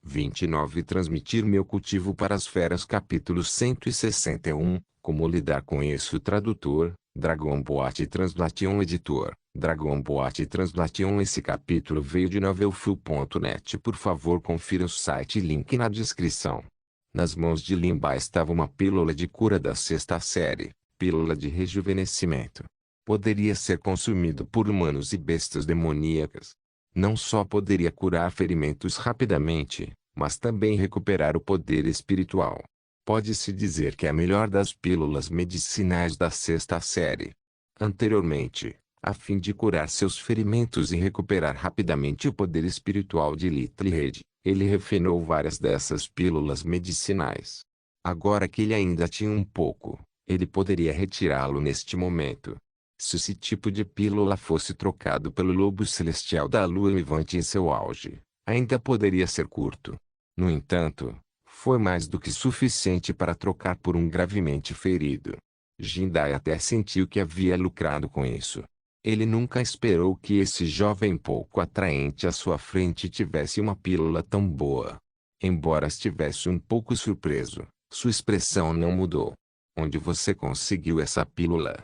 29 Transmitir meu cultivo para as feras. Capítulo 161 Como lidar com isso. Tradutor, Dragon Boat Translation. Editor, Dragon Boat Translation. Esse capítulo veio de novelfull.net. Por favor, confira o site, link na descrição. Nas mãos de Lin Bai estava uma pílula de cura da sexta série, pílula de rejuvenescimento. Poderia ser consumido por humanos e bestas demoníacas. Não só poderia curar ferimentos rapidamente, mas também recuperar o poder espiritual. Pode-se dizer que é a melhor das pílulas medicinais da sexta série. Anteriormente, a fim de curar seus ferimentos e recuperar rapidamente o poder espiritual de Little Red, ele refinou várias dessas pílulas medicinais. Agora que ele ainda tinha um pouco, ele poderia retirá-lo neste momento. Se esse tipo de pílula fosse trocado pelo lobo celestial da lua levante em seu auge, ainda poderia ser curto. No entanto, foi mais do que suficiente para trocar por um gravemente ferido. Jindai até sentiu que havia lucrado com isso. Ele nunca esperou que esse jovem pouco atraente à sua frente tivesse uma pílula tão boa. Embora estivesse um pouco surpreso, sua expressão não mudou. Onde você conseguiu essa pílula?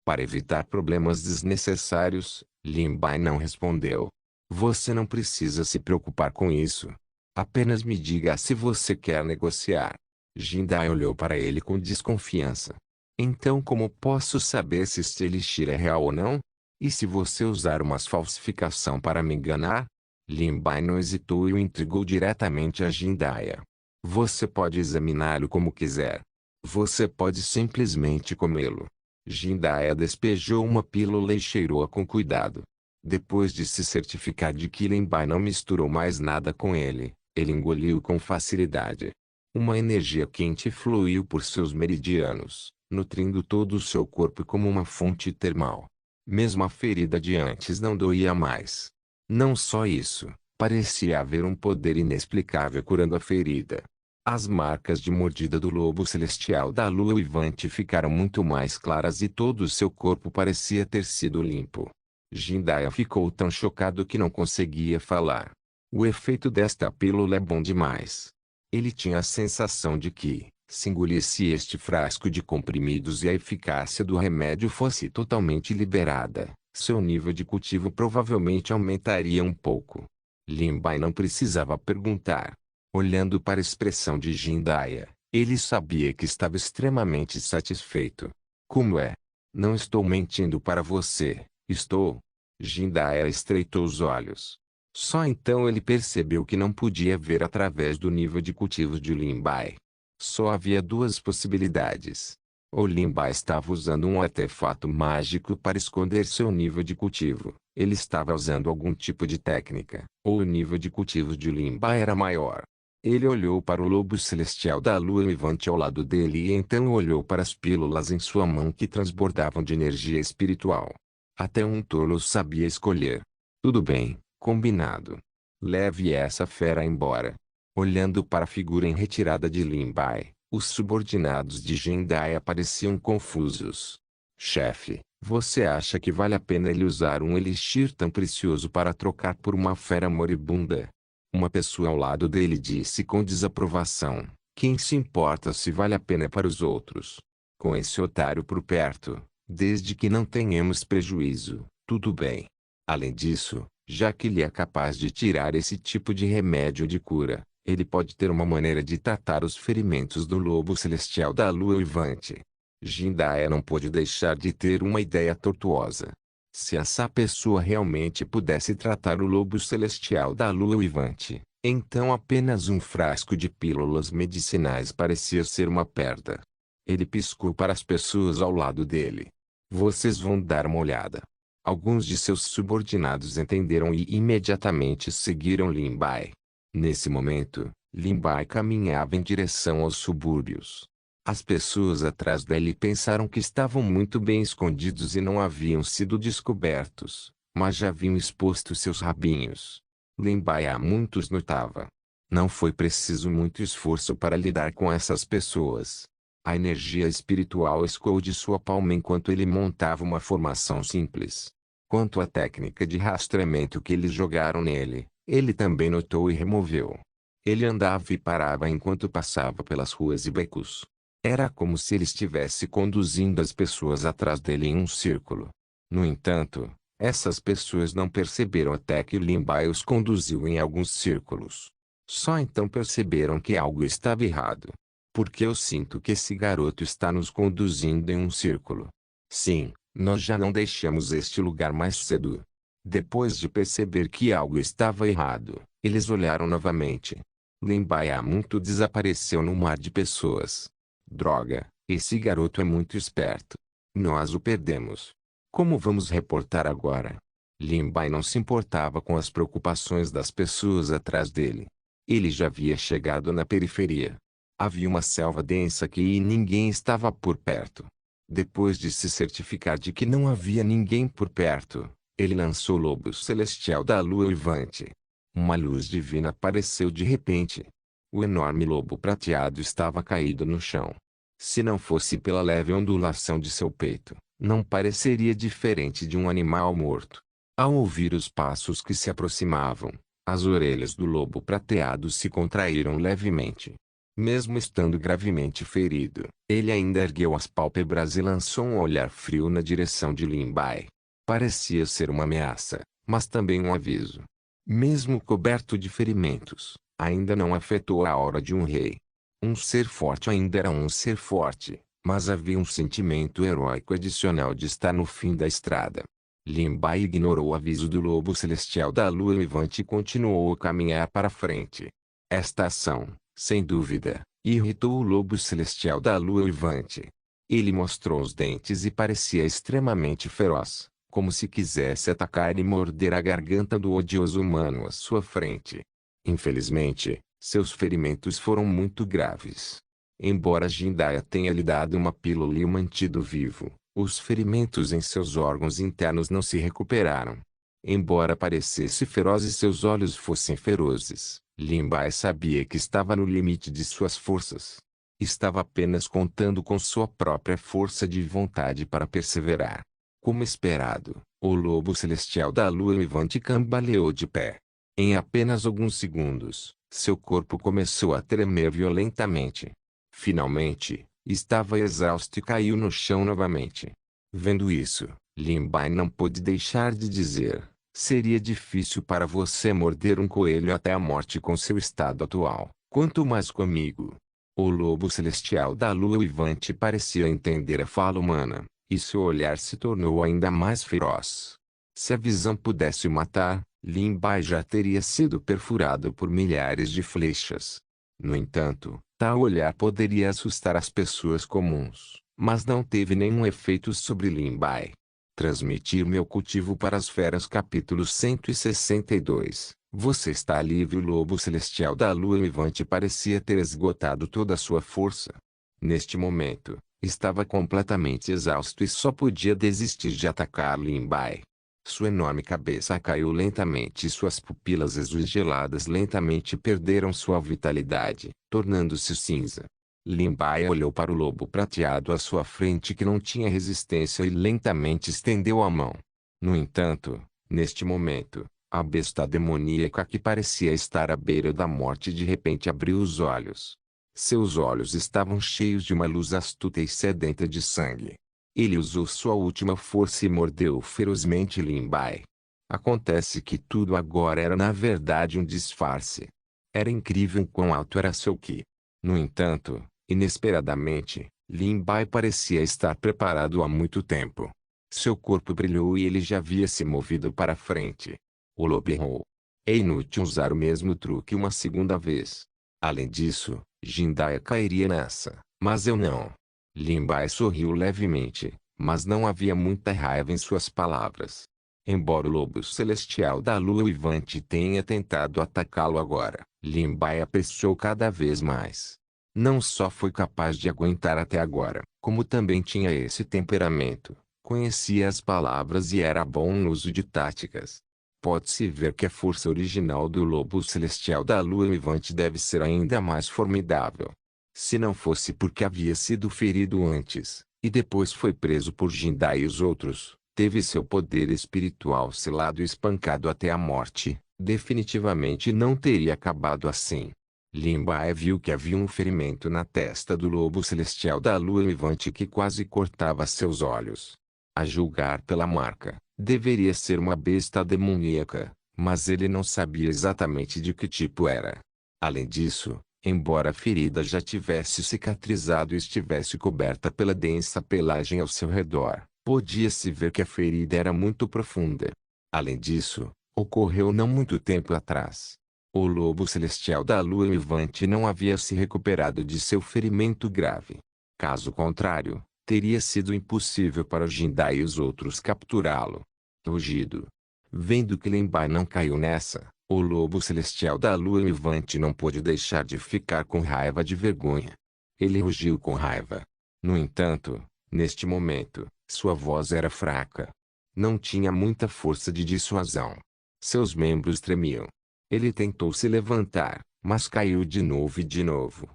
Para evitar problemas desnecessários, Lin Bai não respondeu. Você não precisa se preocupar com isso. Apenas me diga se você quer negociar. Jindai olhou para ele com desconfiança. Então como posso saber se este elixir é real ou não? E se você usar uma falsificação para me enganar? Lin Bai não hesitou e o intrigou diretamente a Jindai. Você pode examiná-lo como quiser. Você pode simplesmente comê-lo. Jindai despejou uma pílula e cheirou-a com cuidado. Depois de se certificar de que Lin Bai não misturou mais nada com ele, ele engoliu com facilidade. Uma energia quente fluiu por seus meridianos, nutrindo todo o seu corpo como uma fonte termal. Mesmo a ferida de antes não doía mais. Não só isso, parecia haver um poder inexplicável curando a ferida. As marcas de mordida do lobo celestial da lua uivante ficaram muito mais claras e todo o seu corpo parecia ter sido limpo. Jindai ficou tão chocado que não conseguia falar. O efeito desta pílula é bom demais. Ele tinha a sensação de que, se engolisse este frasco de comprimidos e a eficácia do remédio fosse totalmente liberada, seu nível de cultivo provavelmente aumentaria um pouco. Lin Bai não precisava perguntar. Olhando para a expressão de Jindai, ele sabia que estava extremamente satisfeito. Como é? Não estou mentindo para você, estou? Jindai estreitou os olhos. Só então ele percebeu que não podia ver através do nível de cultivos de Lin Bai. Só havia duas possibilidades. Ou Lin Bai estava usando um artefato mágico para esconder seu nível de cultivo. Ele estava usando algum tipo de técnica. Ou o nível de cultivos de Lin Bai era maior. Ele olhou para o lobo celestial da lua levante ao lado dele e então olhou para as pílulas em sua mão que transbordavam de energia espiritual. Até um tolo sabia escolher. Tudo bem, combinado. Leve essa fera embora. Olhando para a figura em retirada de Lin Bai, os subordinados de Jindai pareciam confusos. Chefe, você acha que vale a pena ele usar um elixir tão precioso para trocar por uma fera moribunda? Uma pessoa ao lado dele disse com desaprovação. Quem se importa se vale a pena para os outros? Com esse otário por perto, desde que não tenhamos prejuízo, tudo bem. Além disso, já que ele é capaz de tirar esse tipo de remédio de cura, ele pode ter uma maneira de tratar os ferimentos do lobo celestial da lua uivante. Jindai não pôde deixar de ter uma ideia tortuosa. Se essa pessoa realmente pudesse tratar o lobo celestial da lua uivante, então apenas um frasco de pílulas medicinais parecia ser uma perda. Ele piscou para as pessoas ao lado dele. Vocês vão dar uma olhada. Alguns de seus subordinados entenderam e imediatamente seguiram Lin Bai. Nesse momento, Lin Bai caminhava em direção aos subúrbios. As pessoas atrás dele pensaram que estavam muito bem escondidos e não haviam sido descobertos, mas já haviam exposto seus rabinhos. Lin Bai a muitos notava. Não foi preciso muito esforço para lidar com essas pessoas. A energia espiritual escoou de sua palma enquanto ele montava uma formação simples. Quanto à técnica de rastreamento que eles jogaram nele, ele também notou e removeu. Ele andava e parava enquanto passava pelas ruas e becos. Era como se ele estivesse conduzindo as pessoas atrás dele em um círculo. No entanto, essas pessoas não perceberam até que Limbai os conduziu em alguns círculos. Só então perceberam que algo estava errado. Porque eu sinto que esse garoto está nos conduzindo em um círculo. Sim, nós já não deixamos este lugar mais cedo. Depois de perceber que algo estava errado, eles olharam novamente. Limbai há muito desapareceu no mar de pessoas. Droga, esse garoto é muito esperto. Nós o perdemos. Como vamos reportar agora? Limbai não se importava com as preocupações das pessoas atrás dele. Ele já havia chegado na periferia. Havia uma selva densa e ninguém estava por perto. Depois de se certificar de que não havia ninguém por perto, ele lançou o lobo celestial da lua uivante. Uma luz divina apareceu de repente. O enorme lobo prateado estava caído no chão. Se não fosse pela leve ondulação de seu peito, não pareceria diferente de um animal morto. Ao ouvir os passos que se aproximavam, as orelhas do lobo prateado se contraíram levemente. Mesmo estando gravemente ferido, ele ainda ergueu as pálpebras e lançou um olhar frio na direção de Limbai. Parecia ser uma ameaça, mas também um aviso. Mesmo coberto de ferimentos, ainda não afetou a aura de um rei. Um ser forte ainda era um ser forte, mas havia um sentimento heróico adicional de estar no fim da estrada. Limbai ignorou o aviso do lobo celestial da lua uivante e continuou a caminhar para frente. Esta ação, sem dúvida, irritou o lobo celestial da lua uivante. Ele mostrou os dentes e parecia extremamente feroz, como se quisesse atacar e morder a garganta do odioso humano à sua frente. Infelizmente, seus ferimentos foram muito graves. Embora Jindaya tenha lhe dado uma pílula e o mantido vivo, os ferimentos em seus órgãos internos não se recuperaram. Embora parecesse feroz e seus olhos fossem ferozes, Limbai sabia que estava no limite de suas forças. Estava apenas contando com sua própria força de vontade para perseverar. Como esperado, o lobo celestial da lua uivante cambaleou de pé. Em apenas alguns segundos, seu corpo começou a tremer violentamente. Finalmente, estava exausto e caiu no chão novamente. Vendo isso, Limbai não pôde deixar de dizer: seria difícil para você morder um coelho até a morte com seu estado atual, quanto mais comigo. O lobo celestial da lua uivante parecia entender a fala humana, e seu olhar se tornou ainda mais feroz. Se a visão pudesse o matar, Limbai já teria sido perfurado por milhares de flechas. No entanto, tal olhar poderia assustar as pessoas comuns, mas não teve nenhum efeito sobre Limbai. Transmitir meu cultivo para as feras capítulo 162. Você está livre. O lobo celestial da lua uivante parecia ter esgotado toda a sua força. Neste momento, estava completamente exausto e só podia desistir de atacar Limbai. Sua enorme cabeça caiu lentamente e suas pupilas azuis geladas lentamente perderam sua vitalidade, tornando-se cinza. Limbai olhou para o lobo prateado à sua frente que não tinha resistência e lentamente estendeu a mão. No entanto, neste momento, a besta demoníaca que parecia estar à beira da morte de repente abriu os olhos. Seus olhos estavam cheios de uma luz astuta e sedenta de sangue. Ele usou sua última força e mordeu ferozmente Limbai. Acontece que tudo agora era na verdade um disfarce. Era incrível quão alto era seu ki. No entanto, inesperadamente, Limbai parecia estar preparado há muito tempo. Seu corpo brilhou e ele já havia se movido para frente. O lobo errou. É inútil usar o mesmo truque uma segunda vez. Além disso, Jindaya cairia nessa, mas eu não. Limbai sorriu levemente, mas não havia muita raiva em suas palavras. Embora o lobo celestial da lua uivante tenha tentado atacá-lo agora, Limbai apreciou cada vez mais. Não só foi capaz de aguentar até agora, como também tinha esse temperamento, conhecia as palavras e era bom no uso de táticas. Pode-se ver que a força original do lobo celestial da lua uivante deve ser ainda mais formidável. Se não fosse porque havia sido ferido antes, e depois foi preso por Jindai e os outros, teve seu poder espiritual selado e espancado até a morte, definitivamente não teria acabado assim. Lin Bai viu que havia um ferimento na testa do lobo celestial da lua uivante que quase cortava seus olhos. A julgar pela marca, deveria ser uma besta demoníaca, mas ele não sabia exatamente de que tipo era. Além disso, embora a ferida já tivesse cicatrizado e estivesse coberta pela densa pelagem ao seu redor, podia-se ver que a ferida era muito profunda. Além disso, ocorreu não muito tempo atrás. O lobo celestial da lua uivante não havia se recuperado de seu ferimento grave. Caso contrário, teria sido impossível para Jindai e os outros capturá-lo. Rugido. Vendo que Lin Bai não caiu nessa, o lobo celestial da lua uivante não pôde deixar de ficar com raiva de vergonha. Ele rugiu com raiva. No entanto, neste momento, sua voz era fraca. Não tinha muita força de dissuasão. Seus membros tremiam. Ele tentou se levantar, mas caiu de novo e de novo.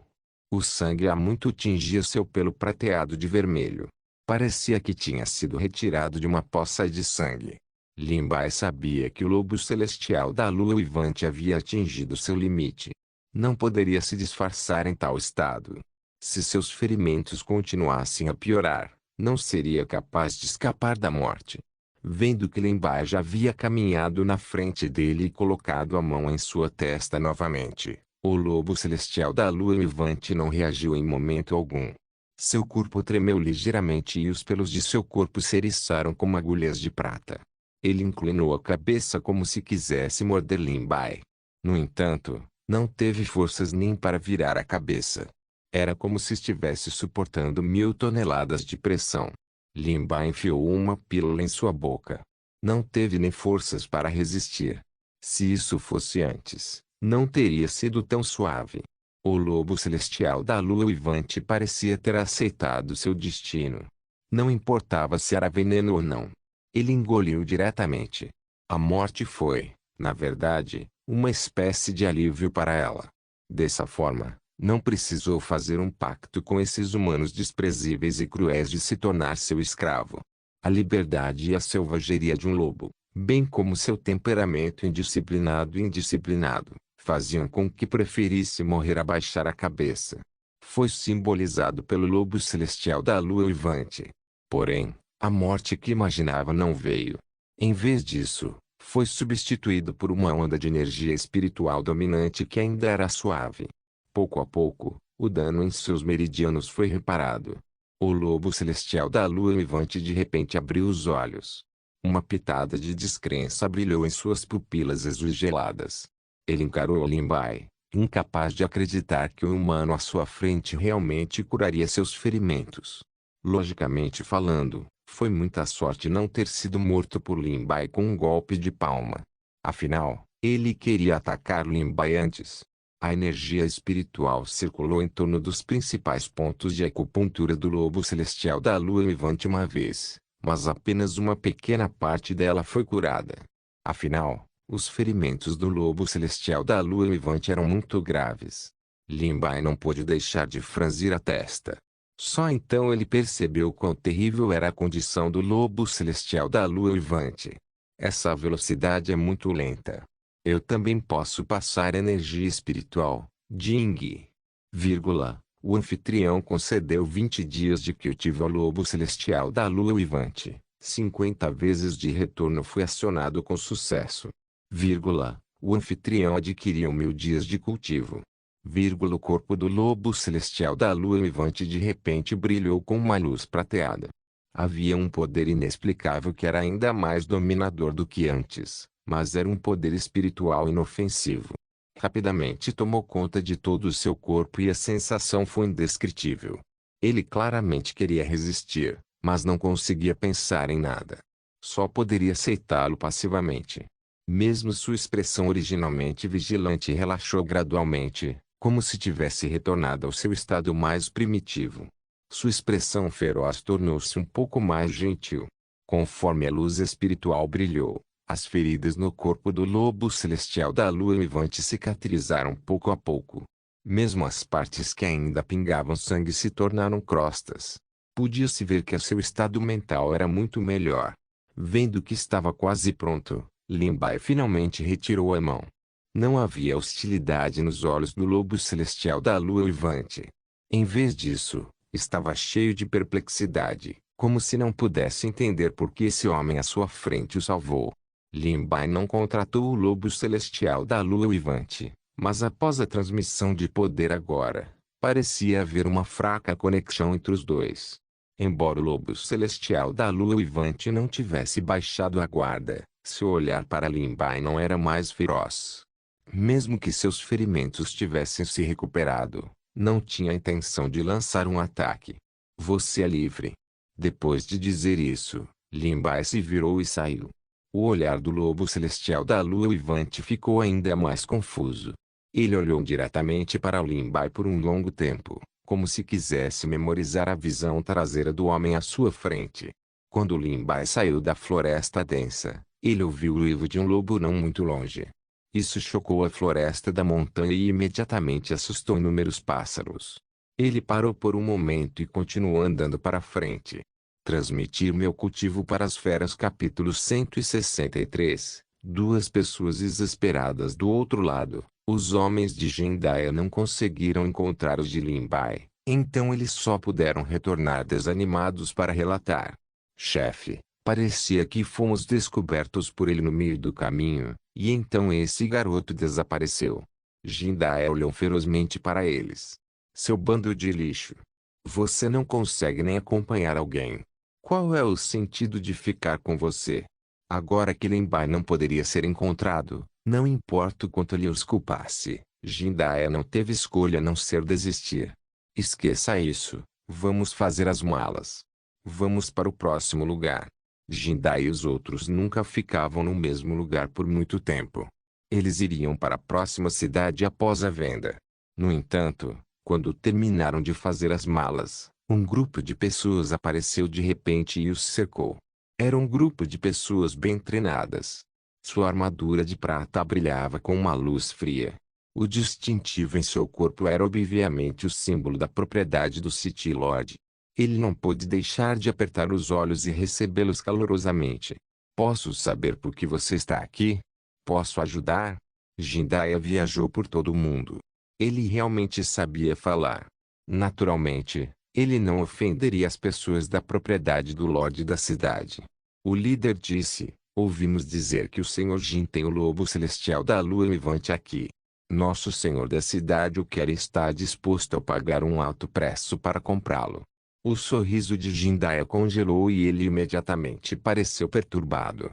O sangue há muito tingia seu pelo prateado de vermelho. Parecia que tinha sido retirado de uma poça de sangue. Lin Bai sabia que o lobo celestial da lua uivante havia atingido seu limite. Não poderia se disfarçar em tal estado. Se seus ferimentos continuassem a piorar, não seria capaz de escapar da morte. Vendo que Lin Bai já havia caminhado na frente dele e colocado a mão em sua testa novamente, o lobo celestial da lua uivante não reagiu em momento algum. Seu corpo tremeu ligeiramente e os pelos de seu corpo se eriçaram como agulhas de prata. Ele inclinou a cabeça como se quisesse morder Lin Bai. No entanto, não teve forças nem para virar a cabeça. Era como se estivesse suportando 1000 toneladas de pressão. Lin Bai enfiou uma pílula em sua boca. Não teve nem forças para resistir. Se isso fosse antes, não teria sido tão suave. O lobo celestial da lua uivante parecia ter aceitado seu destino. Não importava se era veneno ou não. Ele engoliu diretamente. A morte foi, na verdade, uma espécie de alívio para ela. Dessa forma, não precisou fazer um pacto com esses humanos desprezíveis e cruéis de se tornar seu escravo. A liberdade e a selvageria de um lobo, bem como seu temperamento indisciplinado e indisciplinado, faziam com que preferisse morrer a baixar a cabeça. Foi simbolizado pelo lobo celestial da lua uivante. Porém, a morte que imaginava não veio. Em vez disso, foi substituído por uma onda de energia espiritual dominante que ainda era suave. Pouco a pouco, o dano em seus meridianos foi reparado. O lobo celestial da lua uivante de repente abriu os olhos. Uma pitada de descrença brilhou em suas pupilas azuis geladas. Ele encarou Lin Bai, incapaz de acreditar que o humano à sua frente realmente curaria seus ferimentos. Logicamente falando, foi muita sorte não ter sido morto por Lin Bai com um golpe de palma. Afinal, ele queria atacar Lin Bai antes. A energia espiritual circulou em torno dos principais pontos de acupuntura do lobo celestial da lua uivante uma vez, mas apenas uma pequena parte dela foi curada. Afinal, os ferimentos do lobo celestial da lua uivante eram muito graves. Lin Bai não pôde deixar de franzir a testa. Só então ele percebeu quão terrível era a condição do lobo celestial da lua uivante. Essa velocidade é muito lenta. Eu também posso passar energia espiritual, Jing. O anfitrião concedeu 20 dias de cultivo ao lobo celestial da lua uivante. 50 vezes de retorno foi acionado com sucesso. O anfitrião adquiriu 1000 dias de cultivo. O corpo do lobo celestial da lua uivante de repente brilhou com uma luz prateada. Havia um poder inexplicável que era ainda mais dominador do que antes, mas era um poder espiritual inofensivo. Rapidamente tomou conta de todo o seu corpo e a sensação foi indescritível. Ele claramente queria resistir, mas não conseguia pensar em nada. Só poderia aceitá-lo passivamente. Mesmo sua expressão originalmente vigilante relaxou gradualmente, como se tivesse retornado ao seu estado mais primitivo. Sua expressão feroz tornou-se um pouco mais gentil. Conforme a luz espiritual brilhou, as feridas no corpo do lobo celestial da lua uivante cicatrizaram pouco a pouco. Mesmo as partes que ainda pingavam sangue se tornaram crostas. Podia-se ver que seu estado mental era muito melhor. Vendo que estava quase pronto, Lin Bai finalmente retirou a mão. Não havia hostilidade nos olhos do lobo celestial da lua uivante. Em vez disso, estava cheio de perplexidade, como se não pudesse entender por que esse homem à sua frente o salvou. Lin Bai não contratou o lobo celestial da lua uivante, mas após a transmissão de poder agora, parecia haver uma fraca conexão entre os dois. Embora o lobo celestial da lua uivante não tivesse baixado a guarda, seu olhar para Lin Bai não era mais feroz. Mesmo que seus ferimentos tivessem se recuperado, não tinha a intenção de lançar um ataque. Você é livre. Depois de dizer isso, Lin Bai se virou e saiu. O olhar do lobo celestial da lua uivante ficou ainda mais confuso. Ele olhou diretamente para Lin Bai por um longo tempo, como se quisesse memorizar a visão traseira do homem à sua frente. Quando Lin Bai saiu da floresta densa, ele ouviu o uivo de um lobo não muito longe. Isso chocou a floresta da montanha e imediatamente assustou inúmeros pássaros. Ele parou por um momento e continuou andando para frente. Transmitir meu cultivo para as feras. Capítulo 163. Duas pessoas desesperadas do outro lado. Os homens de Jindaya não conseguiram encontrar os de Lin Bai, então eles só puderam retornar desanimados para relatar. Chefe, parecia que fomos descobertos por ele no meio do caminho, e então esse garoto desapareceu. Jindaya olhou ferozmente para eles. Seu bando de lixo. Você não consegue nem acompanhar alguém. Qual é o sentido de ficar com você? Agora que Lin Bai não poderia ser encontrado, não importa o quanto ele os culpasse, Jindaya não teve escolha a não ser desistir. Esqueça isso, vamos fazer as malas. Vamos para o próximo lugar. Jindaya e os outros nunca ficavam no mesmo lugar por muito tempo. Eles iriam para a próxima cidade após a venda. No entanto, quando terminaram de fazer as malas, um grupo de pessoas apareceu de repente e os cercou. Era um grupo de pessoas bem treinadas. Sua armadura de prata brilhava com uma luz fria. O distintivo em seu corpo era obviamente o símbolo da propriedade do City Lord. Ele não pôde deixar de apertar os olhos e recebê-los calorosamente. Posso saber por que você está aqui? Posso ajudar? Jindaya viajou por todo o mundo. Ele realmente sabia falar. Naturalmente, ele não ofenderia as pessoas da propriedade do Lorde da cidade. O líder disse: ouvimos dizer que o Senhor Jin tem o lobo celestial da lua uivante aqui. Nosso senhor da cidade o quer e está disposto a pagar um alto preço para comprá-lo. O sorriso de Jindaya congelou e ele imediatamente pareceu perturbado.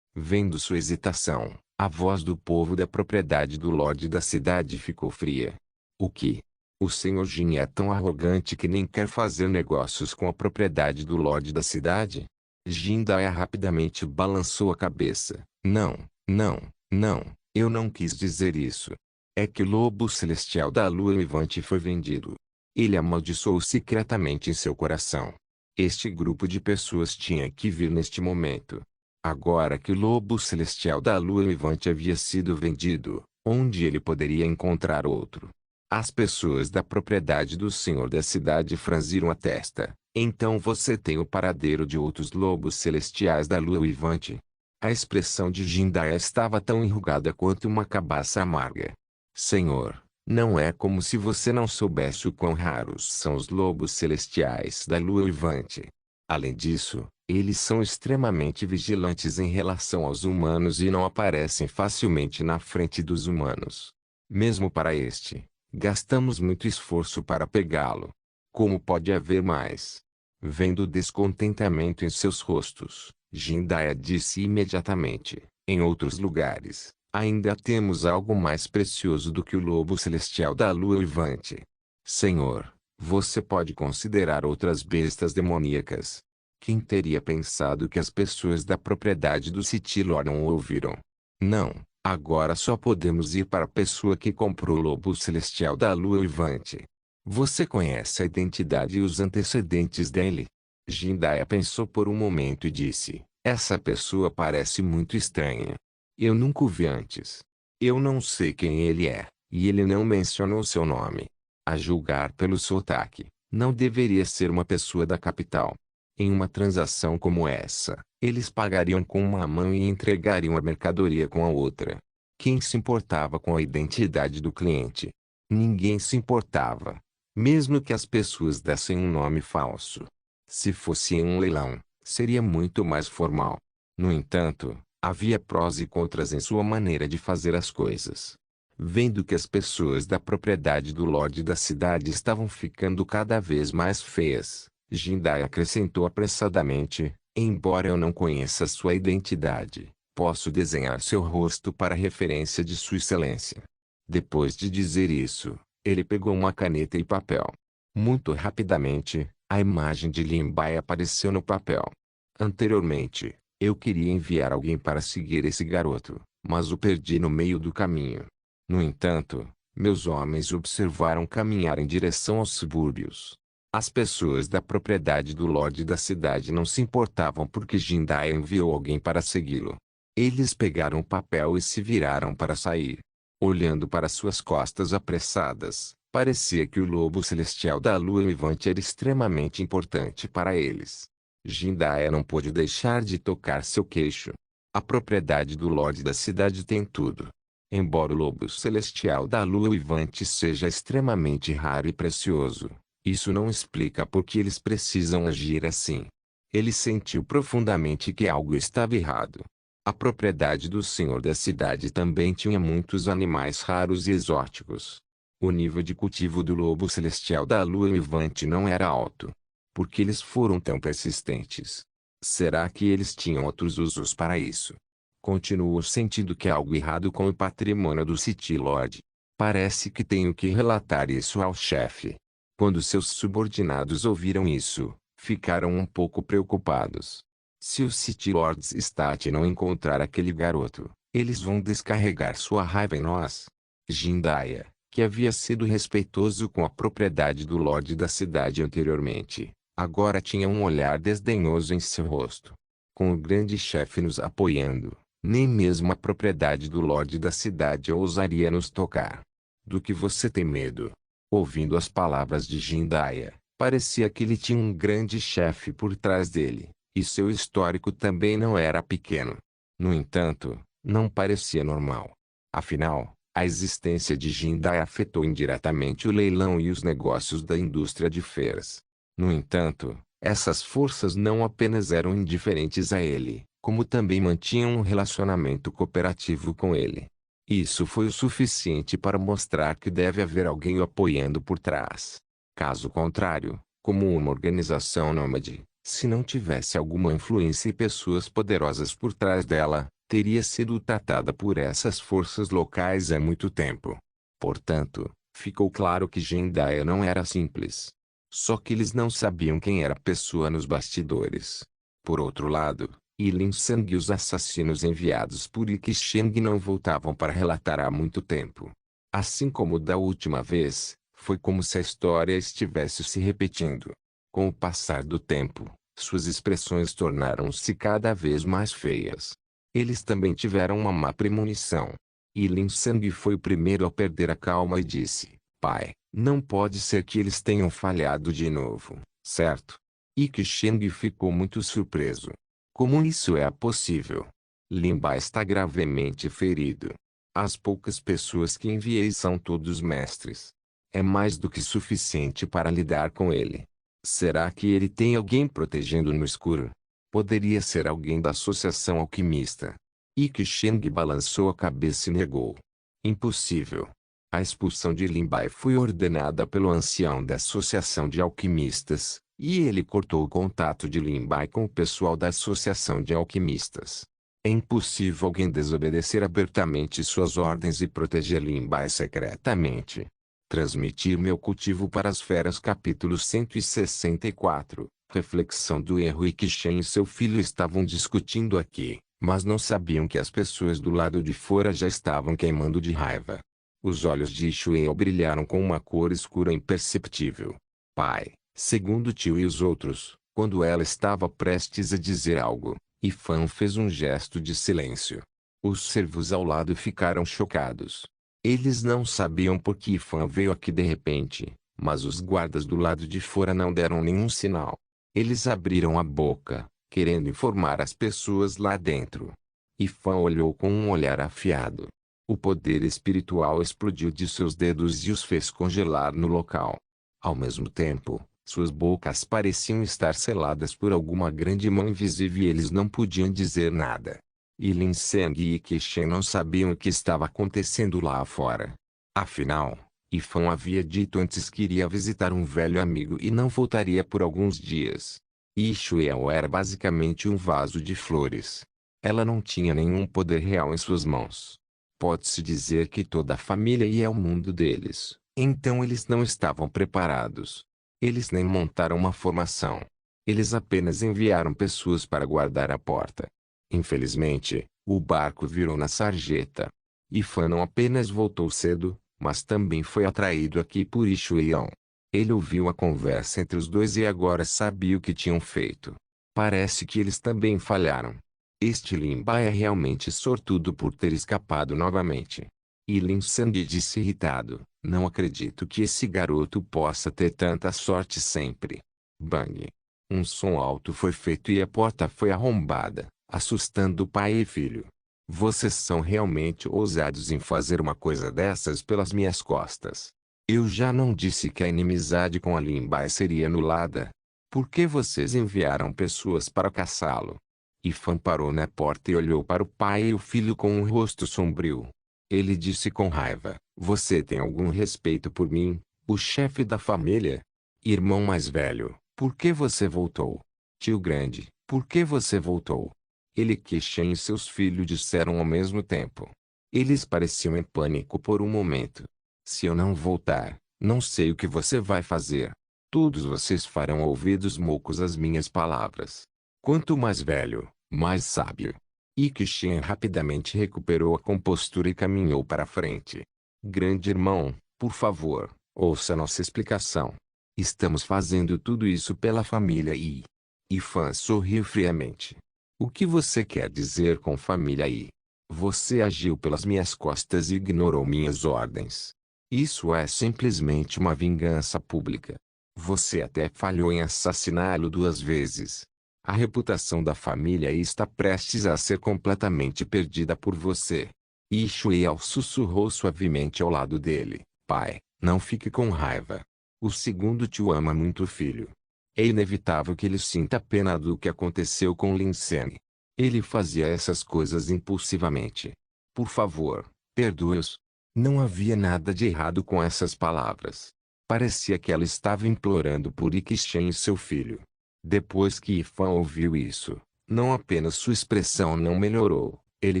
Vendo sua hesitação, a voz do povo da propriedade do Lorde da cidade ficou fria. O que? O senhor Jin é tão arrogante que nem quer fazer negócios com a propriedade do Lorde da cidade? Jindaya rapidamente balançou a cabeça. Não, não, não, eu não quis dizer isso. É que o lobo celestial da lua uivante foi vendido. Ele amaldiçoou secretamente em seu coração. Este grupo de pessoas tinha que vir neste momento. Agora que o lobo celestial da lua uivante havia sido vendido, onde ele poderia encontrar outro? As pessoas da propriedade do senhor da cidade franziram a testa. Então você tem o paradeiro de outros lobos celestiais da lua uivante? A expressão de Jindaya estava tão enrugada quanto uma cabaça amarga. Senhor, não é como se você não soubesse o quão raros são os lobos celestiais da lua uivante. Além disso, eles são extremamente vigilantes em relação aos humanos e não aparecem facilmente na frente dos humanos. Mesmo para este, gastamos muito esforço para pegá-lo. Como pode haver mais? Vendo o descontentamento em seus rostos, Jindaya disse imediatamente: em outros lugares, ainda temos algo mais precioso do que o lobo celestial da lua uivante. Senhor, você pode considerar outras bestas demoníacas. Quem teria pensado que as pessoas da propriedade do City Lord não o ouviram? Não, agora só podemos ir para a pessoa que comprou o lobo celestial da lua uivante. Você conhece a identidade e os antecedentes dele? Jindaya pensou por um momento e disse: essa pessoa parece muito estranha. Eu nunca o vi antes. Eu não sei quem ele é, e ele não mencionou seu nome. A julgar pelo sotaque, não deveria ser uma pessoa da capital. Em uma transação como essa, eles pagariam com uma mão e entregariam a mercadoria com a outra. Quem se importava com a identidade do cliente? Ninguém se importava. Mesmo que as pessoas dessem um nome falso. Se fosse em um leilão, seria muito mais formal. No entanto, havia prós e contras em sua maneira de fazer as coisas. Vendo que as pessoas da propriedade do Lorde da cidade estavam ficando cada vez mais feias, Jindai acrescentou apressadamente: embora eu não conheça sua identidade, posso desenhar seu rosto para referência de Sua Excelência. Depois de dizer isso, ele pegou uma caneta e papel. Muito rapidamente, a imagem de Lin Bai apareceu no papel. Anteriormente, eu queria enviar alguém para seguir esse garoto, mas o perdi no meio do caminho. No entanto, meus homens o observaram caminhar em direção aos subúrbios. As pessoas da propriedade do Lorde da cidade não se importavam porque Jindai enviou alguém para segui-lo. Eles pegaram o papel e se viraram para sair. Olhando para suas costas apressadas, parecia que o lobo celestial da lua levante era extremamente importante para eles. Jindai não pôde deixar de tocar seu queixo. A propriedade do Lorde da cidade tem tudo. Embora o lobo celestial da lua levante seja extremamente raro e precioso, isso não explica por que eles precisam agir assim. Ele sentiu profundamente que algo estava errado. A propriedade do senhor da cidade também tinha muitos animais raros e exóticos. O nível de cultivo do lobo celestial da lua levante não era alto. Por que eles foram tão persistentes? Será que eles tinham outros usos para isso? Continuo sentindo que há algo errado com o patrimônio do City Lord. Parece que tenho que relatar isso ao chefe. Quando seus subordinados ouviram isso, ficaram um pouco preocupados. Se o City Lords Stat não encontrar aquele garoto, eles vão descarregar sua raiva em nós. Jindaya, que havia sido respeitoso com a propriedade do Lorde da cidade anteriormente, agora tinha um olhar desdenhoso em seu rosto. Com o grande chefe nos apoiando, nem mesmo a propriedade do Lorde da cidade ousaria nos tocar. Do que você tem medo? Ouvindo as palavras de Jindaya, parecia que ele tinha um grande chefe por trás dele, e seu histórico também não era pequeno. No entanto, não parecia normal. Afinal, a existência de Jindai afetou indiretamente o leilão e os negócios da indústria de feiras. No entanto, essas forças não apenas eram indiferentes a ele, como também mantinham um relacionamento cooperativo com ele. Isso foi o suficiente para mostrar que deve haver alguém o apoiando por trás. Caso contrário, como uma organização nômade, se não tivesse alguma influência e pessoas poderosas por trás dela, teria sido tratada por essas forças locais há muito tempo. Portanto, ficou claro que Jindaya não era simples. Só que eles não sabiam quem era a pessoa nos bastidores. Por outro lado, Lin Sang e os assassinos enviados por Yi Sheng não voltavam para relatar há muito tempo. Assim como da última vez, foi como se a história estivesse se repetindo. Com o passar do tempo, suas expressões tornaram-se cada vez mais feias. Eles também tiveram uma má premonição. Lin Sang foi o primeiro a perder a calma e disse: Pai, não pode ser que eles tenham falhado de novo, certo? Yi Sheng ficou muito surpreso. Como isso é possível? Lin Bai está gravemente ferido. As poucas pessoas que enviei são todos mestres. É mais do que suficiente para lidar com ele. Será que ele tem alguém protegendo no escuro? Poderia ser alguém da Associação Alquimista. Yi Sheng balançou a cabeça e negou. Impossível. A expulsão de Lin Bai foi ordenada pelo ancião da Associação de Alquimistas, e ele cortou o contato de Lin Bai com o pessoal da Associação de Alquimistas. É impossível alguém desobedecer abertamente suas ordens e proteger Lin Bai secretamente. Transmitir meu cultivo para as feras. Capítulo 164. Reflexão do erro. Yi Shen e seu filho estavam discutindo aqui, mas não sabiam que as pessoas do lado de fora já estavam queimando de raiva. Os olhos de Shuei brilharam com uma cor escura imperceptível. Pai, segundo tio e os outros, quando ela estava prestes a dizer algo, Ifan fez um gesto de silêncio. Os servos ao lado ficaram chocados. Eles não sabiam por que Ifan veio aqui de repente, mas os guardas do lado de fora não deram nenhum sinal. Eles abriram a boca, querendo informar as pessoas lá dentro. Ifan olhou com um olhar afiado. O poder espiritual explodiu de seus dedos e os fez congelar no local. Ao mesmo tempo, suas bocas pareciam estar seladas por alguma grande mão invisível e eles não podiam dizer nada. E Lin Seng e Qixen não sabiam o que estava acontecendo lá fora. Afinal, Ifan havia dito antes que iria visitar um velho amigo e não voltaria por alguns dias. Ishuel era basicamente um vaso de flores. Ela não tinha nenhum poder real em suas mãos. Pode-se dizer que toda a família ia ao mundo deles, então eles não estavam preparados. Eles nem montaram uma formação. Eles apenas enviaram pessoas para guardar a porta. Infelizmente, o barco virou na sarjeta. Ifan não apenas voltou cedo, mas também foi atraído aqui por Ishuião. Ele ouviu a conversa entre os dois e agora sabia o que tinham feito. Parece que eles também falharam. Este Limbai é realmente sortudo por ter escapado novamente. E Lin Sang disse irritado, não acredito que esse garoto possa ter tanta sorte sempre. Bang! Um som alto foi feito e a porta foi arrombada, assustando pai e filho. Vocês são realmente ousados em fazer uma coisa dessas pelas minhas costas. Eu já não disse que a inimizade com a Limbai seria anulada. Por que vocês enviaram pessoas para caçá-lo? Ifan parou na porta e olhou para o pai e o filho com um rosto sombrio. Ele disse com raiva, você tem algum respeito por mim, o chefe da família? Irmão mais velho, por que você voltou? Tio grande, por que você voltou? Ele Qixen e seus filhos disseram ao mesmo tempo. Eles pareciam em pânico por um momento. Se eu não voltar, não sei o que você vai fazer. Todos vocês farão ouvidos moucos às minhas palavras. Quanto mais velho, mais sábio. E Qixen rapidamente recuperou a compostura e caminhou para frente. Grande irmão, por favor, ouça nossa explicação. Estamos fazendo tudo isso pela família Yi. Ifan sorriu friamente. O que você quer dizer com família Yi? Você agiu pelas minhas costas e ignorou minhas ordens. Isso é simplesmente uma vingança pública. Você até falhou em assassiná-lo 2 vezes. A reputação da família Yi está prestes a ser completamente perdida por você. Ishuel sussurrou suavemente ao lado dele. Pai, não fique com raiva. O segundo tio ama muito o filho. É inevitável que ele sinta pena do que aconteceu com Lin Seng. Ele fazia essas coisas impulsivamente. Por favor, perdoe-os. Não havia nada de errado com essas palavras. Parecia que ela estava implorando por Qixen e seu filho. Depois que Ifan ouviu isso, não apenas sua expressão não melhorou, ele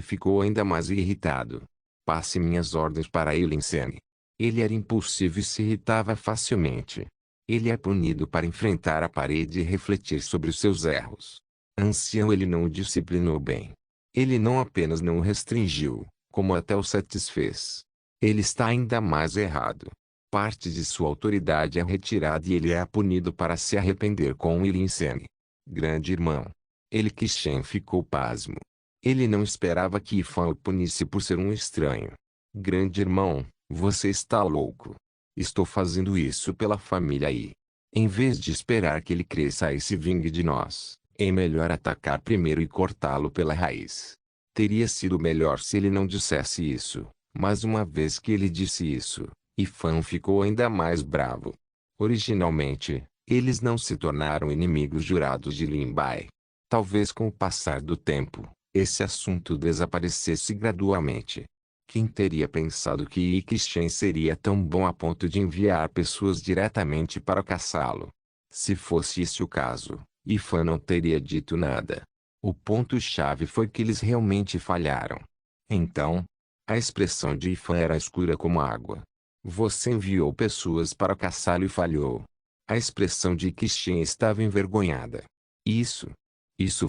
ficou ainda mais irritado. Passe minhas ordens para Lin Seng. Ele era impulsivo e se irritava facilmente. Ele é punido para enfrentar a parede e refletir sobre os seus erros. Ancião, ele não o disciplinou bem. Ele não apenas não o restringiu, como até o satisfez. Ele está ainda mais errado. Parte de sua autoridade é retirada e ele é punido para se arrepender com Lin Seng. Grande irmão. Ele Qixen ficou pasmo. Ele não esperava que Ifan o punisse por ser um estranho. Grande irmão, você está louco. Estou fazendo isso pela família Yi. Em vez de esperar que ele cresça e se vingue de nós, é melhor atacar primeiro e cortá-lo pela raiz. Teria sido melhor se ele não dissesse isso, mas uma vez que ele disse isso, Ifan ficou ainda mais bravo. Originalmente, eles não se tornaram inimigos jurados de Limbai. Talvez com o passar do tempo, esse assunto desaparecesse gradualmente. Quem teria pensado que Qixen seria tão bom a ponto de enviar pessoas diretamente para caçá-lo? Se fosse esse o caso, Ifan não teria dito nada. O ponto-chave foi que eles realmente falharam. Então, a expressão de Ifan era escura como água. Você enviou pessoas para caçá-lo e falhou. A expressão de Qixen estava envergonhada. Isso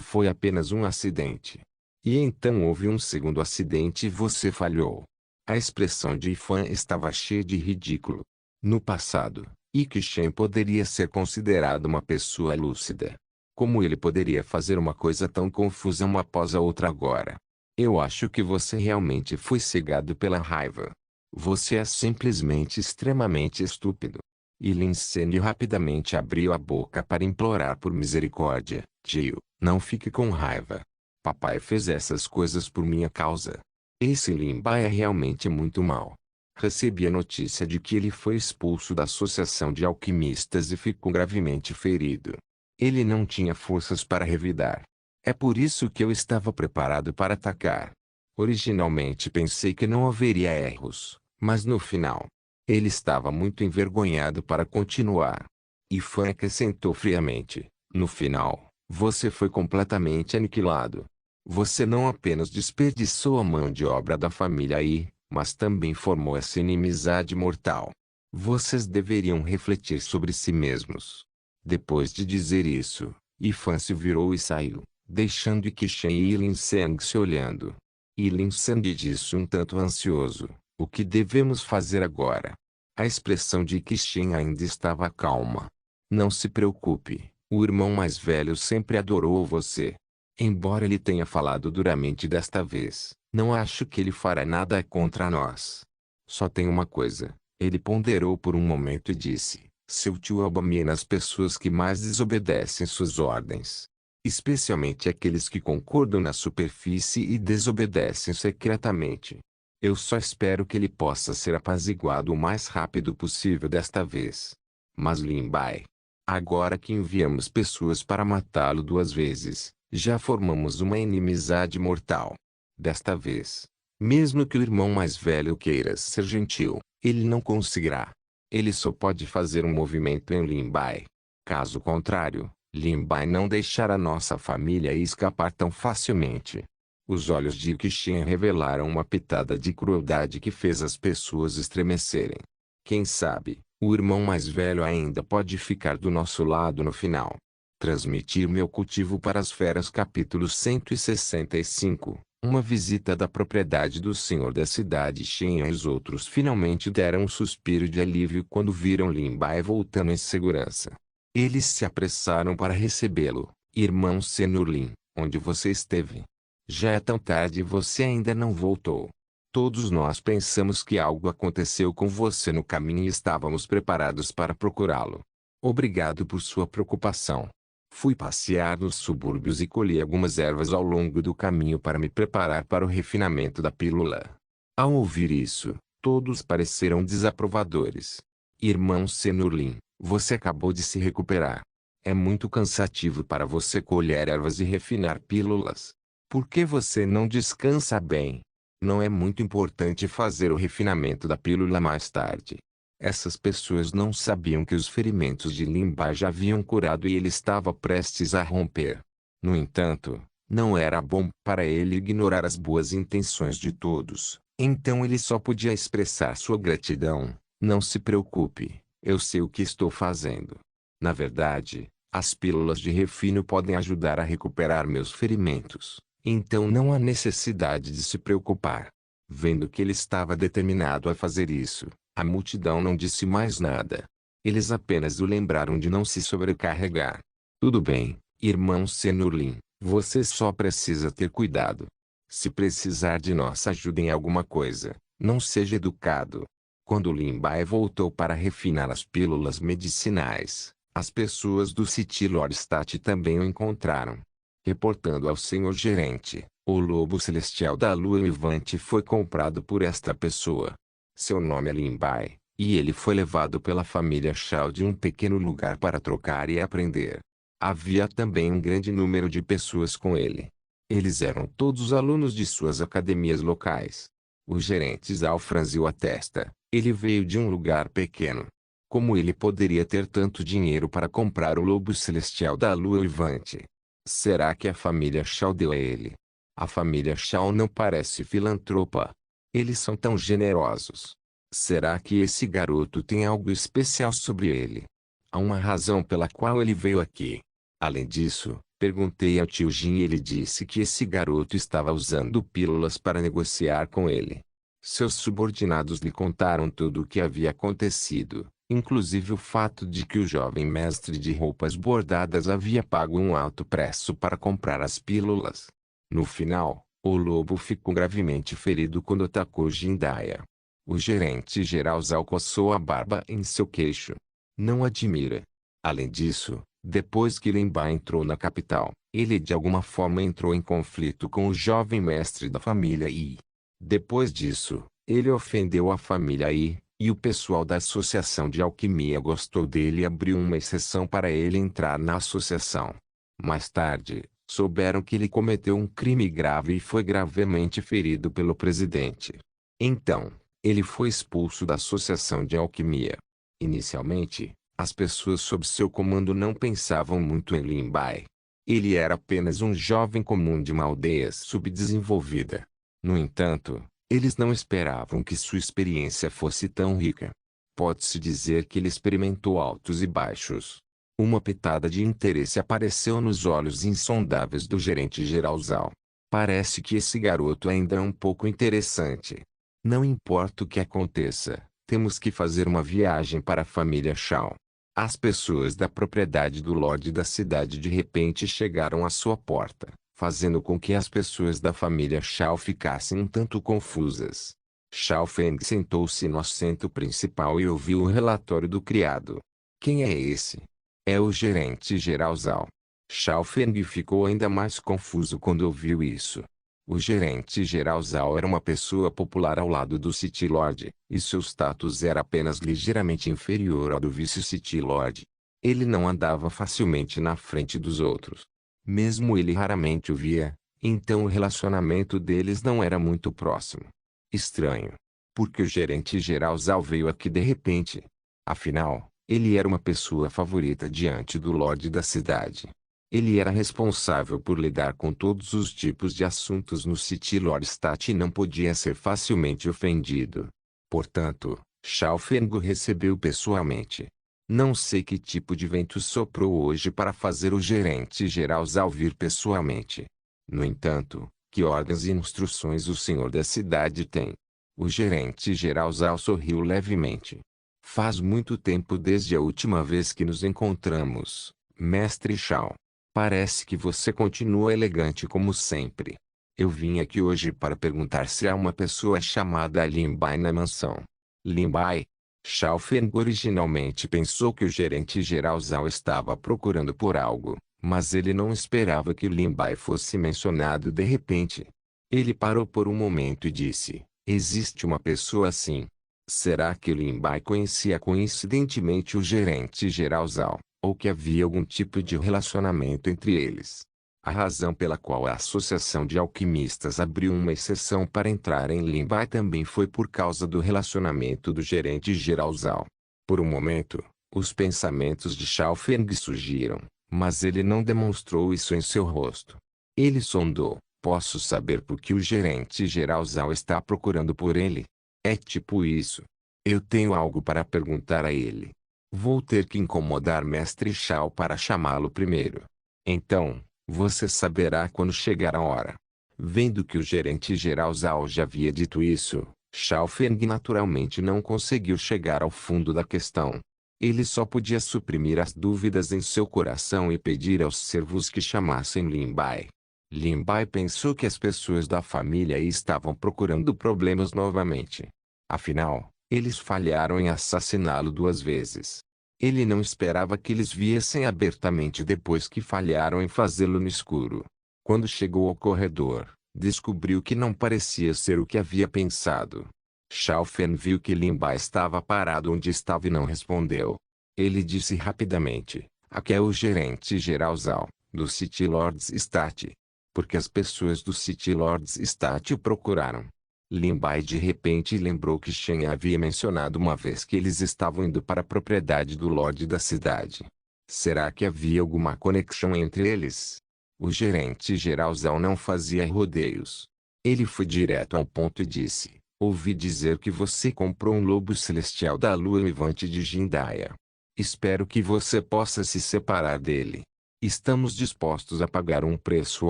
foi apenas um acidente. E então houve um segundo acidente e você falhou. A expressão de Ifan estava cheia de ridículo. No passado, Qixen poderia ser considerado uma pessoa lúcida. Como ele poderia fazer uma coisa tão confusa uma após a outra agora? Eu acho que você realmente foi cegado pela raiva. Você é simplesmente extremamente estúpido. E Lin Seng rapidamente abriu a boca para implorar por misericórdia. Tio, não fique com raiva. Papai fez essas coisas por minha causa. Esse Lin Bai é realmente muito mau. Recebi a notícia de que ele foi expulso da Associação de Alquimistas e ficou gravemente ferido. Ele não tinha forças para revidar. É por isso que eu estava preparado para atacar. Originalmente pensei que não haveria erros, mas no final, ele estava muito envergonhado para continuar. E Fan acrescentou friamente: no final, você foi completamente aniquilado. Você não apenas desperdiçou a mão de obra da família Yi, mas também formou essa inimizade mortal. Vocês deveriam refletir sobre si mesmos. Depois de dizer isso, Ifan se virou e saiu, deixando Qixen e Lin Seng se olhando. E Lin Seng disse um tanto ansioso: o que devemos fazer agora? A expressão de Qixen ainda estava calma. Não se preocupe, o irmão mais velho sempre adorou você. Embora ele tenha falado duramente desta vez, não acho que ele fará nada contra nós. Só tem uma coisa. Ele ponderou por um momento e disse: seu tio abomina as pessoas que mais desobedecem suas ordens. Especialmente aqueles que concordam na superfície e desobedecem secretamente. Eu só espero que ele possa ser apaziguado o mais rápido possível desta vez. Mas Lin Bai, agora que enviamos pessoas para matá-lo 2 vezes, já formamos uma inimizade mortal. Desta vez, mesmo que o irmão mais velho queira ser gentil, ele não conseguirá. Ele só pode fazer um movimento em Lin Bai. Caso contrário, Lin Bai não deixará nossa família escapar tão facilmente. Os olhos de Qixen revelaram uma pitada de crueldade que fez as pessoas estremecerem. Quem sabe, o irmão mais velho ainda pode ficar do nosso lado no final. Transmitir meu cultivo para as feras. Capítulo 165. Uma visita da propriedade do senhor da cidade Shen e os outros finalmente deram um suspiro de alívio quando viram Lin Bai voltando em segurança. Eles se apressaram para recebê-lo. Irmão Senurlin, onde você esteve? Já é tão tarde e você ainda não voltou. Todos nós pensamos que algo aconteceu com você no caminho e estávamos preparados para procurá-lo. Obrigado por sua preocupação. Fui passear nos subúrbios e colhi algumas ervas ao longo do caminho para me preparar para o refinamento da pílula. Ao ouvir isso, todos pareceram desaprovadores. Irmão Senurlin, você acabou de se recuperar. É muito cansativo para você colher ervas e refinar pílulas. Por que você não descansa bem? Não é muito importante fazer o refinamento da pílula mais tarde. Essas pessoas não sabiam que os ferimentos de Lin Bai já haviam curado e ele estava prestes a romper. No entanto, não era bom para ele ignorar as boas intenções de todos, então ele só podia expressar sua gratidão. Não se preocupe, eu sei o que estou fazendo. Na verdade, as pílulas de refino podem ajudar a recuperar meus ferimentos, então não há necessidade de se preocupar. Vendo que ele estava determinado a fazer isso, a multidão não disse mais nada. Eles apenas o lembraram de não se sobrecarregar. Tudo bem, irmão Senurlin, você só precisa ter cuidado. Se precisar de nossa ajuda em alguma coisa, não seja educado. Quando Lin Bai voltou para refinar as pílulas medicinais, as pessoas do City Lordstat também o encontraram. Reportando ao senhor gerente, o lobo celestial da lua levante foi comprado por esta pessoa. Seu nome é Lin Bai, e ele foi levado pela família Shao de um pequeno lugar para trocar e aprender. Havia também um grande número de pessoas com ele. Eles eram todos alunos de suas academias locais. O gerente Zhao franziu a testa. Ele veio de um lugar pequeno. Como ele poderia ter tanto dinheiro para comprar o lobo celestial da lua levante? Será que a família Shao deu a ele? A família Shao não parece filantropa. Eles são tão generosos. Será que esse garoto tem algo especial sobre ele? Há uma razão pela qual ele veio aqui. Além disso, perguntei ao tio Jin e ele disse que esse garoto estava usando pílulas para negociar com ele. Seus subordinados lhe contaram tudo o que havia acontecido, inclusive o fato de que o jovem mestre de roupas bordadas havia pago um alto preço para comprar as pílulas. No final, o lobo ficou gravemente ferido quando atacou Jindaya. O gerente geral Zhao coçou a barba em seu queixo. Não admira. Além disso, depois que Lin Bai entrou na capital, ele de alguma forma entrou em conflito com o jovem mestre da família Yi. Depois disso, ele ofendeu a família e o pessoal da Associação de Alquimia gostou dele e abriu uma exceção para ele entrar na associação. Mais tarde, souberam que ele cometeu um crime grave e foi gravemente ferido pelo presidente. Então, ele foi expulso da Associação de Alquimia. Inicialmente, as pessoas sob seu comando não pensavam muito em Lin Bai. Ele era apenas um jovem comum de uma aldeia subdesenvolvida. No entanto, eles não esperavam que sua experiência fosse tão rica. Pode-se dizer que ele experimentou altos e baixos. Uma pitada de interesse apareceu nos olhos insondáveis do gerente-geral Zhao. Parece que esse garoto ainda é um pouco interessante. Não importa o que aconteça, temos que fazer uma viagem para a família Shao. As pessoas da propriedade do Lorde da cidade de repente chegaram à sua porta, fazendo com que as pessoas da família Shao ficassem um tanto confusas. Shao Feng sentou-se no assento principal e ouviu o relatório do criado. Quem é esse? É o gerente-geral Zhao. Shao Feng ficou ainda mais confuso quando ouviu isso. O gerente-geral Zhao era uma pessoa popular ao lado do City Lord, e seu status era apenas ligeiramente inferior ao do vice-City Lord. Ele não andava facilmente na frente dos outros. Mesmo ele raramente o via, então o relacionamento deles não era muito próximo. Estranho. Porque o gerente-geral Zhao veio aqui de repente. Afinal, ele era uma pessoa favorita diante do Lorde da cidade. Ele era responsável por lidar com todos os tipos de assuntos no City Lordstadt e não podia ser facilmente ofendido. Portanto, Shao Feng o recebeu pessoalmente. Não sei que tipo de vento soprou hoje para fazer o gerente-geral Zhao vir pessoalmente. No entanto, que ordens e instruções o senhor da cidade tem? O gerente-geral Zhao sorriu levemente. Faz muito tempo desde a última vez que nos encontramos, mestre Shao. Parece que você continua elegante como sempre. Eu vim aqui hoje para perguntar se há uma pessoa chamada Lin Bai na mansão. Lin Bai? Shao Feng originalmente pensou que o gerente-geral Zhao estava procurando por algo, mas ele não esperava que Lin Bai fosse mencionado de repente. Ele parou por um momento e disse, existe uma pessoa assim. Será que Lin Bai conhecia coincidentemente o gerente-geral Zhao? Ou que havia algum tipo de relacionamento entre eles. A razão pela qual a Associação de Alquimistas abriu uma exceção para entrar em Lin Bai também foi por causa do relacionamento do gerente-geral Zhao. Por um momento, os pensamentos de Shao Feng surgiram, mas ele não demonstrou isso em seu rosto. Ele sondou, posso saber por que o gerente-geral Zhao está procurando por ele? É tipo isso. Eu tenho algo para perguntar a ele. Vou ter que incomodar Mestre Shao para chamá-lo primeiro. Então, você saberá quando chegar a hora. Vendo que o gerente-geral Zhao já havia dito isso, Shao Feng naturalmente não conseguiu chegar ao fundo da questão. Ele só podia suprimir as dúvidas em seu coração e pedir aos servos que chamassem Lin Bai. Lin Bai pensou que as pessoas da família estavam procurando problemas novamente. Afinal, eles falharam em assassiná-lo 2 vezes. Ele não esperava que eles viessem abertamente depois que falharam em fazê-lo no escuro. Quando chegou ao corredor, descobriu que não parecia ser o que havia pensado. Shao Feng viu que Lin Bai estava parado onde estava e não respondeu. Ele disse rapidamente, aqui é o gerente-geral Zhao, do City Lords Stat. Porque as pessoas do City Lords Stat o procuraram. Lin Bai de repente lembrou que Shen havia mencionado uma vez que eles estavam indo para a propriedade do Lorde da cidade. Será que havia alguma conexão entre eles? O gerente-geral Zhao não fazia rodeios. Ele foi direto ao ponto e disse, ouvi dizer que você comprou um lobo celestial da lua uivante de Jindaya. Espero que você possa se separar dele. Estamos dispostos a pagar um preço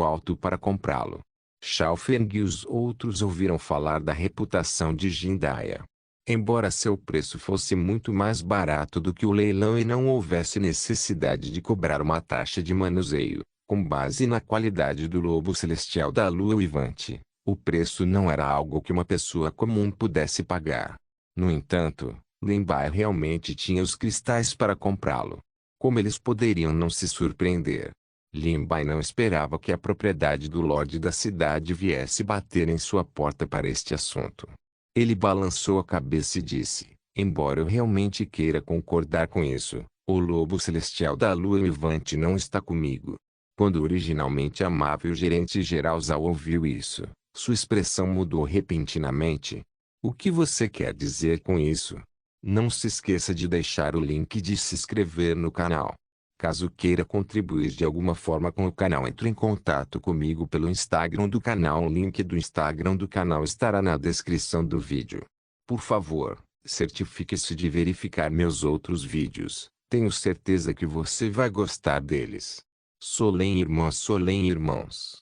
alto para comprá-lo. Shao Feng e os outros ouviram falar da reputação de Jindaya. Embora seu preço fosse muito mais barato do que o leilão e não houvesse necessidade de cobrar uma taxa de manuseio, com base na qualidade do lobo celestial da lua uivante, o preço não era algo que uma pessoa comum pudesse pagar. No entanto, Lin Bai realmente tinha os cristais para comprá-lo. Como eles poderiam não se surpreender? Lin Bai não esperava que a propriedade do Lorde da cidade viesse bater em sua porta para este assunto. Ele balançou a cabeça e disse, embora eu realmente queira concordar com isso, o lobo celestial da lua levante não está comigo. Quando o originalmente amável gerente-geral Zhao ouviu isso, sua expressão mudou repentinamente. O que você quer dizer com isso? Não se esqueça de deixar o link de se inscrever no canal. Caso queira contribuir de alguma forma com o canal, entre em contato comigo pelo Instagram do canal. O link do Instagram do canal estará na descrição do vídeo. Por favor, certifique-se de verificar meus outros vídeos. Tenho certeza que você vai gostar deles. Solem irmãos.